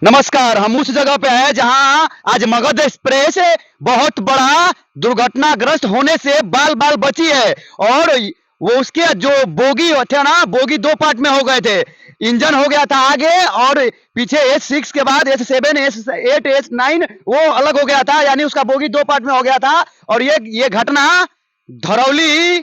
नमस्कार। हम उस जगह पे हैं जहां आज मगध एक्सप्रेस बहुत बड़ा दुर्घटनाग्रस्त होने से बाल बाल बची है। और वो उसके जो बोगी थे ना, बोगी दो पार्ट में हो गए थे। इंजन हो गया था आगे, और पीछे S6 के बाद S7 S8 S9 वो अलग हो गया था, यानी उसका बोगी दो पार्ट में हो गया था। और ये घटना धरौली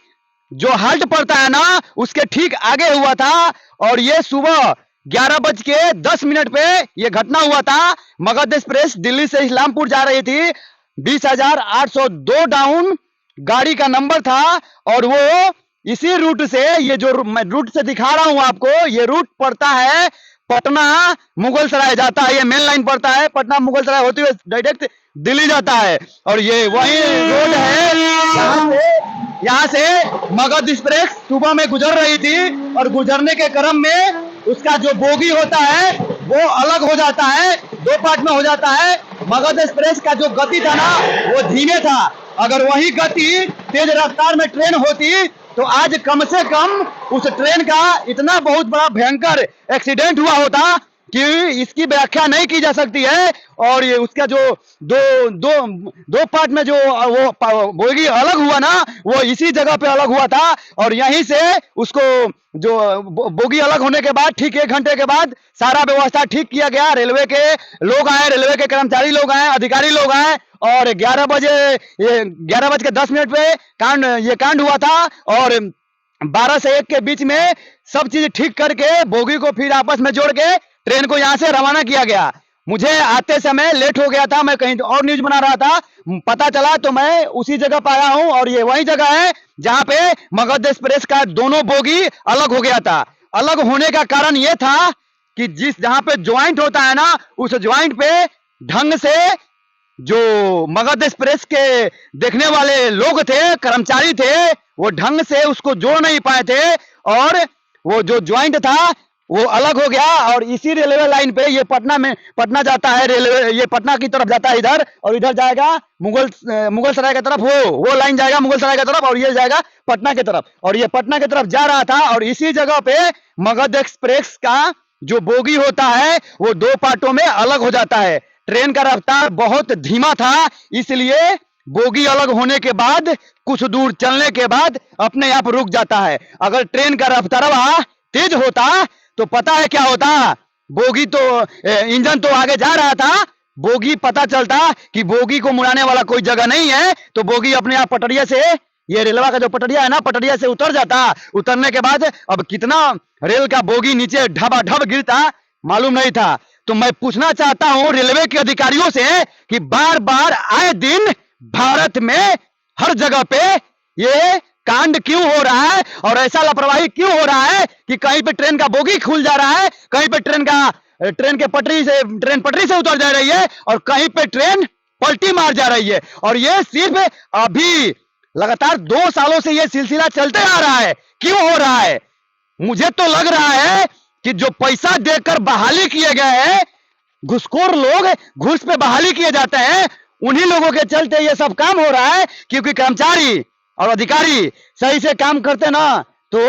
जो हाल्ट पड़ता है ना, उसके ठीक आगे हुआ था। और ये सुबह 11:10 पे ये घटना हुआ था। मगध एक्सप्रेस दिल्ली से इस्लामपुर जा रही थी। 20,802 डाउन गाड़ी का नंबर था। और वो इसी रूट से, ये जो मैं रूट से दिखा रहा हूं आपको, ये रूट पड़ता है पटना मुगल सराय जाता है। ये मेन लाइन पड़ता है, पटना मुगल सराय होते हुए डायरेक्ट दिल्ली जाता है। और ये वही रोड है यहाँ से मगध एक्सप्रेस सुबह में गुजर रही थी। और गुजरने के क्रम में उसका जो बोगी होता है वो अलग हो जाता है, दो पार्ट में हो जाता है। मगध एक्सप्रेस का जो गति था ना, वो धीमे था। अगर वही गति तेज रफ्तार में ट्रेन होती तो आज कम से कम उस ट्रेन का इतना बहुत बड़ा भयंकर एक्सीडेंट हुआ होता कि इसकी व्याख्या नहीं की जा सकती है। और ये उसका जो दो दो दो पार्ट में जो वो बोगी अलग हुआ ना, वो इसी जगह पे अलग हुआ था। और यहीं से उसको जो बोगी अलग होने के बाद ठीक 1 घंटे के बाद सारा व्यवस्था ठीक किया गया। रेलवे के लोग आए, रेलवे के कर्मचारी लोग आए, अधिकारी लोग आए। और 11:10 पे ये कांड हुआ था। और 12 से 1 के बीच में सब चीज ठीक करके बोगी को फिर आपस में जोड़ के ट्रेन को यहाँ से रवाना किया गया। मुझे आते समय लेट हो गया था, मैं कहीं और न्यूज बना रहा था। पता चला तो मैं उसी जगह पर आया हूँ। और ये वही जगह है जहाँ पे मगध एक्सप्रेस का दोनों बोगी अलग हो गया था। अलग होने का कारण ये था कि जहाँ पे ज्वाइंट होता है ना, उस ज्वाइंट पे ढंग से जो मगध एक्सप्रेस के देखने वाले लोग थे, कर्मचारी थे, वो ढंग से उसको जोड़ नहीं पाए थे। और वो जो ज्वाइंट था वो अलग हो गया। और इसी रेलवे लाइन पे ये पटना जाता है, रेलवे ये पटना की तरफ जाता है इधर, और इधर जाएगा मुगल सराय की तरफ। वो लाइन जाएगा मुगल सराय की तरफ, और ये जाएगा पटना की तरफ। और ये पटना की तरफ जा रहा था। और इसी जगह पे मगध एक्सप्रेस का जो बोगी होता है वो दो पार्टों में अलग हो जाता है। ट्रेन का रफ्तार बहुत धीमा था, इसलिए बोगी अलग होने के बाद कुछ दूर चलने के बाद अपने आप रुक जाता है। अगर ट्रेन का रफ्तार तेज होता तो पता है क्या होता, बोगी तो इंजन तो आगे जा रहा था, बोगी पता चलता कि बोगी को मुड़ाने वाला कोई जगह नहीं है, तो बोगी अपने आप पटरिया से, ये रेलवा का जो पटरिया है ना, पटरिया से उतर जाता। उतरने के बाद अब कितना रेल का बोगी नीचे ढबाढब गिरता मालूम नहीं था। तो मैं पूछना चाहता हूं रेलवे के अधिकारियों से कि बार बार आए दिन भारत में हर जगह पे ये कांड क्यों हो रहा है, और ऐसा लापरवाही क्यों हो रहा है कि कहीं पे ट्रेन का बोगी खुल जा रहा है, कहीं पे ट्रेन के पटरी से उतर जा रही है, और कहीं पे ट्रेन पलटी मार जा रही है। और ये सिर्फ अभी लगातार 2 सालों से ये सिलसिला चलते आ रहा है। क्यों हो रहा है? मुझे तो लग रहा है कि जो पैसा देकर बहाली किए गए हैं, घुसखोर लोग, घुस पे बहाली किए जाते हैं, उन्हीं लोगों के चलते ये सब काम हो रहा है। क्योंकि कर्मचारी और अधिकारी सही से काम करते ना तो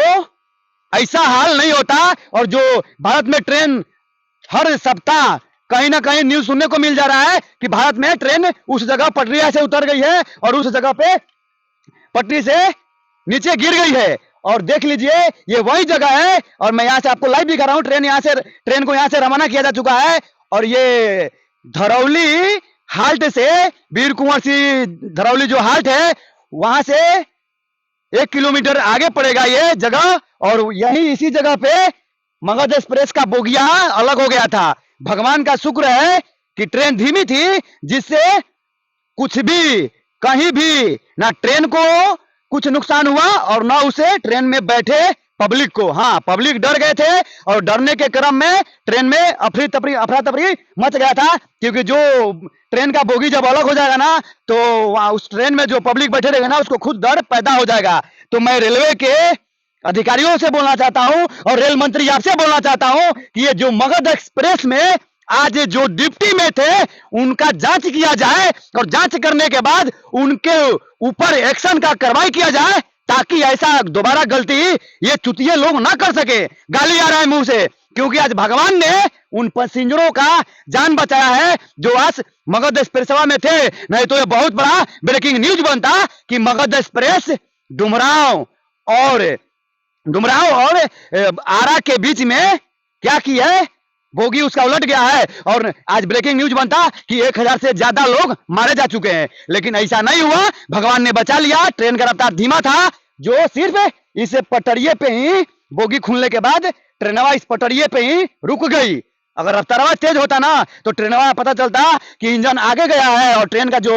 ऐसा हाल नहीं होता। और जो भारत में ट्रेन हर सप्ताह कहीं ना कहीं न्यूज सुनने को मिल जा रहा है कि भारत में ट्रेन उस जगह पटरी से उतर गई है, और उस जगह पे पटरी से नीचे गिर गई है। और देख लीजिए ये वही जगह है, और मैं यहाँ से आपको लाइव दिखा रहा हूँ। ट्रेन को यहाँ से रवाना किया जा चुका है। और ये धरौली हाल्ट से, वीर कुंवर सिंह धरौली जो हाल्ट है, वहां से 1 किलोमीटर आगे पड़ेगा ये जगह। और यही इसी जगह पे मगध एक्सप्रेस का बोगिया अलग हो गया था। भगवान का शुक्र है कि ट्रेन धीमी थी, जिससे कुछ भी कहीं भी ना ट्रेन को कुछ नुकसान हुआ और ना उसे ट्रेन में बैठे पब्लिक को। हाँ, पब्लिक डर गए थे, और डरने के क्रम में ट्रेन में अफरा तफरी मच गया था। क्योंकि जो ट्रेन का बोगी जब अलग हो जाएगा ना, तो उस ट्रेन में जो पब्लिक बैठे रहेगा ना, उसको खुद डर पैदा हो जाएगा। तो मैं रेलवे के अधिकारियों से बोलना चाहता हूं, और रेल मंत्री आपसे बोलना चाहता हूं कि ये जो मगध एक्सप्रेस में आज जो डिप्टी में थे, उनका जांच किया जाए, और जांच करने के बाद उनके ऊपर एक्शन का कार्रवाई किया जाए, ताकि ऐसा दोबारा गलती ये चुतिये लोग ना कर सके। गाली आ रहा है मुंह से, क्योंकि आज भगवान ने उन पैसेंजरों का जान बचाया है जो आज मगध एक्सप्रेसवा में थे। नहीं तो ये बहुत बड़ा ब्रेकिंग न्यूज बनता कि मगध एक्सप्रेस डुमरांव और आरा के बीच में क्या की है, बोगी उसका उलट गया है और आज ब्रेकिंग न्यूज बनता कि 1000 से ज्यादा लोग मारे जा चुके हैं। लेकिन ऐसा नहीं हुआ, भगवान ने बचा लिया। ट्रेन का रफ्तार धीमा था, जो सिर्फ इस पटरिये पे ही बोगी खुलने के बाद ट्रेनवा इस पटरिये पे ही रुक गई। अगर रफ्तार तेज होता ना तो ट्रेनवा पता चलता कि इंजन आगे गया है और ट्रेन का जो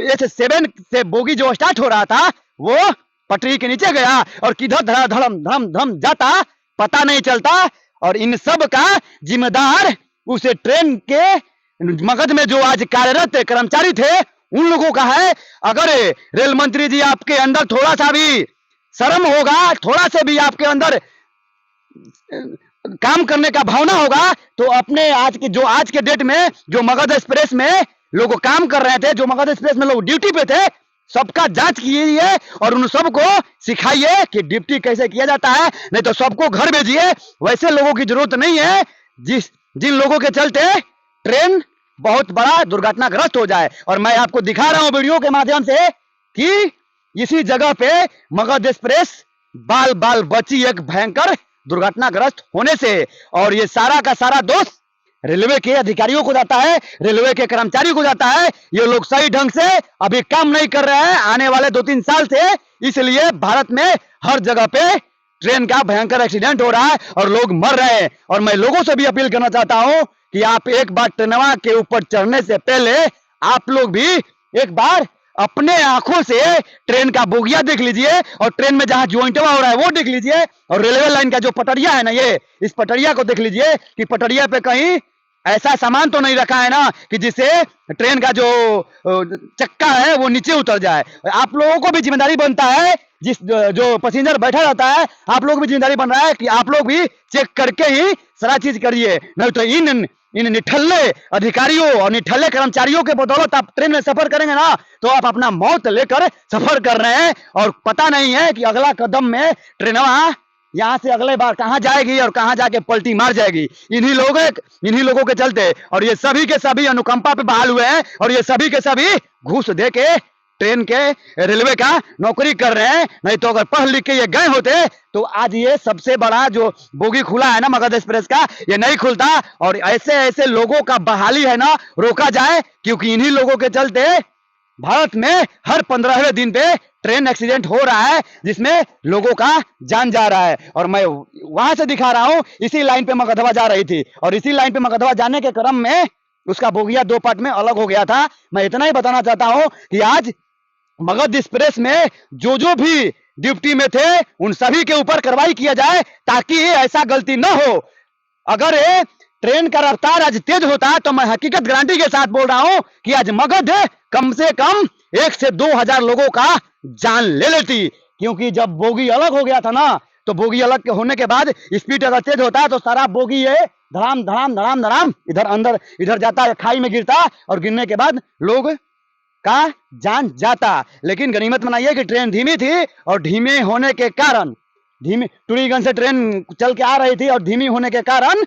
S7 से बोगी जो स्टार्ट हो रहा था वो पटरी के नीचे गया और किधर धड़म धम धम जाता पता नहीं चलता। और इन सब का जिम्मेदार उस ट्रेन के मगध में जो आज कार्यरत कर्मचारी थे उन लोगों का है। अगर रेल मंत्री जी आपके अंदर थोड़ा सा भी शर्म होगा, थोड़ा से भी आपके अंदर काम करने का भावना होगा तो अपने आज के डेट में जो मगध एक्सप्रेस में लोग काम कर रहे थे, जो मगध एक्सप्रेस में लोग ड्यूटी पे थे, सबका जांच कीजिए और उन सबको सिखाइए कि ड्यूटी कैसे किया जाता है। नहीं तो सबको घर भेजिए। वैसे लोगों की जरूरत नहीं है जिन लोगों के चलते ट्रेन बहुत बड़ा दुर्घटनाग्रस्त हो जाए। और मैं आपको दिखा रहा हूं वीडियो के माध्यम से कि इसी जगह पे मगध एक्सप्रेस बाल बाल बची एक भयंकर दुर्घटनाग्रस्त होने से। और ये सारा का सारा दोष रेलवे के अधिकारियों को जाता है, रेलवे के कर्मचारियों को जाता है। ये लोग सही ढंग से अभी काम नहीं कर रहे हैं आने वाले 2-3 साल से, इसलिए भारत में हर जगह पे ट्रेन का भयंकर एक्सीडेंट हो रहा है और लोग मर रहे हैं। और मैं लोगों से भी अपील करना चाहता हूं कि आप एक बार ट्रेनवा के ऊपर चढ़ने से पहले आप लोग भी एक बार अपने आंखों से ट्रेन का बोगिया देख लीजिए और ट्रेन में जहां ज्वाइंटवा हो रहा है वो देख लीजिए। और रेलवे लाइन का जो पटरिया है ना, ये इस पटरिया को देख लीजिए कि पटरिया पे कहीं ऐसा सामान तो नहीं रखा है ना कि जिससे ट्रेन का जो चक्का है वो नीचे उतर जाए। आप लोगों को भी जिम्मेदारी बनता है, जो पैसेंजर बैठा रहता है, आप लोग भी जिम्मेदारी बन रहा है कि आप लोग भी चेक करके ही सारा चीज करिए। नहीं तो इन निठल्ले अधिकारियों और निठल्ले कर्मचारियों के बदौलत आप ट्रेन में सफर करेंगे ना तो आप अपना मौत लेकर सफर कर रहे हैं और पता नहीं है कि अगला कदम में ट्रेनवा यहां से अगले बार कहां जाएगी और कहां जाके पलटी मार जाएगी। इन्हीं लोगों के चलते। और ये सभी के सभी अनुकंपा पे बहाल हुए हैं और ये सभी के सभी घूस दे के ट्रेन के रेलवे का नौकरी कर रहे हैं। नहीं तो अगर पढ़ लिख के ये गए होते तो आज ये सबसे बड़ा जो बोगी खुला है ना मगध एक्सप्रेस का, ये नहीं खुलता। और ऐसे ऐसे लोगों का बहाली है ना रोका जाए, क्योंकि इन्हीं लोगों के चलते भारत में हर 15वें दिन पे ट्रेन एक्सीडेंट हो रहा है जिसमें लोगों का जान जा रहा है। और मैं वहां से दिखा रहा हूं, इसी लाइन पे मगधवा जा रही थी और इसी लाइन पे मगधवा जाने के क्रम में उसका बोगिया 2 पार्ट में अलग हो गया था। मैं इतना ही बताना चाहता हूं कि आज मगध एक्सप्रेस में जो भी ड्यूटी में थे उन सभी के ऊपर कार्रवाई किया जाए ताकि ऐसा गलती न हो। अगर ट्रेन का रफ्तार आज तेज होता तो मैं हकीकत गारंटी के साथ बोल रहा हूं कि आज मगध कम से कम 1 से 2 हजार लोगों का जान ले लेती। क्योंकि जब बोगी अलग हो गया था ना तो बोगी अलग होने के बाद स्पीड अगर तेज होता तो सारा बोगी ये धड़ाम धड़ाम धड़ाम धड़ाम इधर जाता है, खाई में गिरता और गिरने के बाद लोग का जान जाता। लेकिन गनीमत मनाइए कि ट्रेन धीमी थी और धीमे होने के कारण टूरीगंज से ट्रेन चल के आ रही थी और धीमी होने के कारण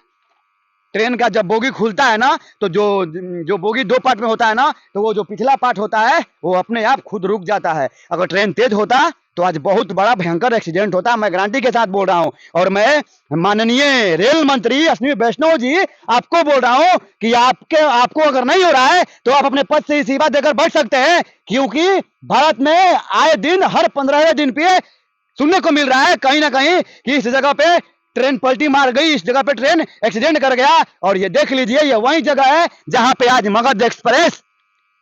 ट्रेन का जब बोगी खुलता है ना तो जो बोगी 2 पार्ट में होता है ना तो वो जो पिछला पार्ट होता है वो अपने आप खुद रुक जाता है। अगर ट्रेन तेज होता तो आज बहुत बड़ा भयंकर एक्सीडेंट होता, मैं गारंटी के साथ बोल रहा हूं। और मैं माननीय रेल मंत्री अश्विनी वैष्णव जी आपको बोल रहा हूं कि आपको अगर नहीं हो रहा है तो आप अपने पद से इस्तीफा देकर बैठ सकते हैं। क्योंकि भारत में आए दिन हर 15वें दिन पे सुनने को मिल रहा है कहीं ना कहीं कि इस जगह पे ट्रेन पलटी मार गई, इस जगह पे ट्रेन एक्सीडेंट कर गया। और ये देख लीजिए ये वही जगह है जहां पे आज मगध एक्सप्रेस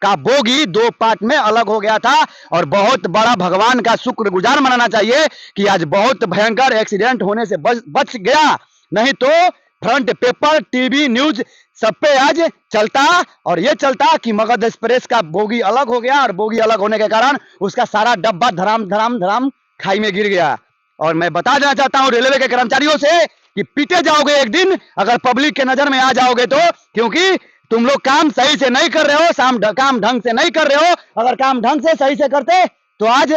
का बोगी 2 पार्ट में अलग हो गया था। और बहुत बड़ा भगवान का शुक्रगुजार मनाना चाहिए कि आज बहुत भयंकर एक्सीडेंट होने से बच गया। नहीं तो फ्रंट पेपर टीवी न्यूज सब पे आज चलता और ये चलता कि मगध एक्सप्रेस का बोगी अलग हो गया और बोगी अलग होने के कारण उसका सारा डब्बा धड़ाम धड़ाम धड़ाम खाई में गिर गया। और मैं बता देना चाहता हूं रेलवे के कर्मचारियों से कि पीटे जाओगे एक दिन अगर पब्लिक के नजर में आ जाओगे तो, क्योंकि तुम लोग काम सही से नहीं कर रहे हो, काम ढंग से नहीं कर रहे हो। अगर काम ढंग से सही से करते तो आज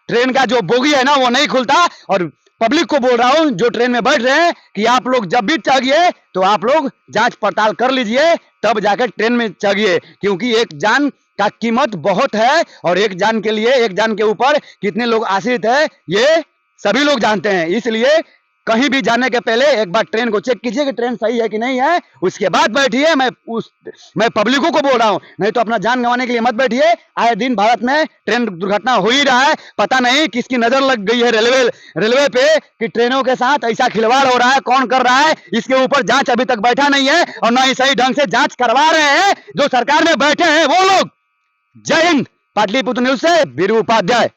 ट्रेन का जो बोगी है ना वो नहीं खुलता और पब्लिक को बोल रहा हूं जो ट्रेन में बैठ रहे हैं कि आप लोग जब भी चढ़िए तो आप लोग जांच पड़ताल कर लीजिए, तब जाकर ट्रेन में चढ़िए, क्योंकि एक जान का कीमत बहुत है और एक जान के लिए, एक जान के ऊपर कितने लोग आश्रित है ये सभी लोग जानते हैं। इसलिए कहीं भी जाने के पहले एक बार ट्रेन को चेक कीजिए कि ट्रेन सही है कि नहीं है, उसके बाद बैठिए। मैं पब्लिकों को बोल रहा हूं, नहीं तो अपना जान गंवाने के लिए मत बैठिए। आए दिन भारत में ट्रेन दुर्घटना हो ही रहा है, पता नहीं किसकी नजर लग गई है रेलवे पे कि ट्रेनों के साथ ऐसा खिलवाड़ हो रहा है, कौन कर रहा है इसके ऊपर जांच अभी तक बैठा नहीं है, और ना ही सही ढंग से जांच करवा रहे हैं जो सरकार में बैठे हैं वो लोग। जय हिंद। पाटलिपुत्र न्यूज से वीरू उपाध्याय।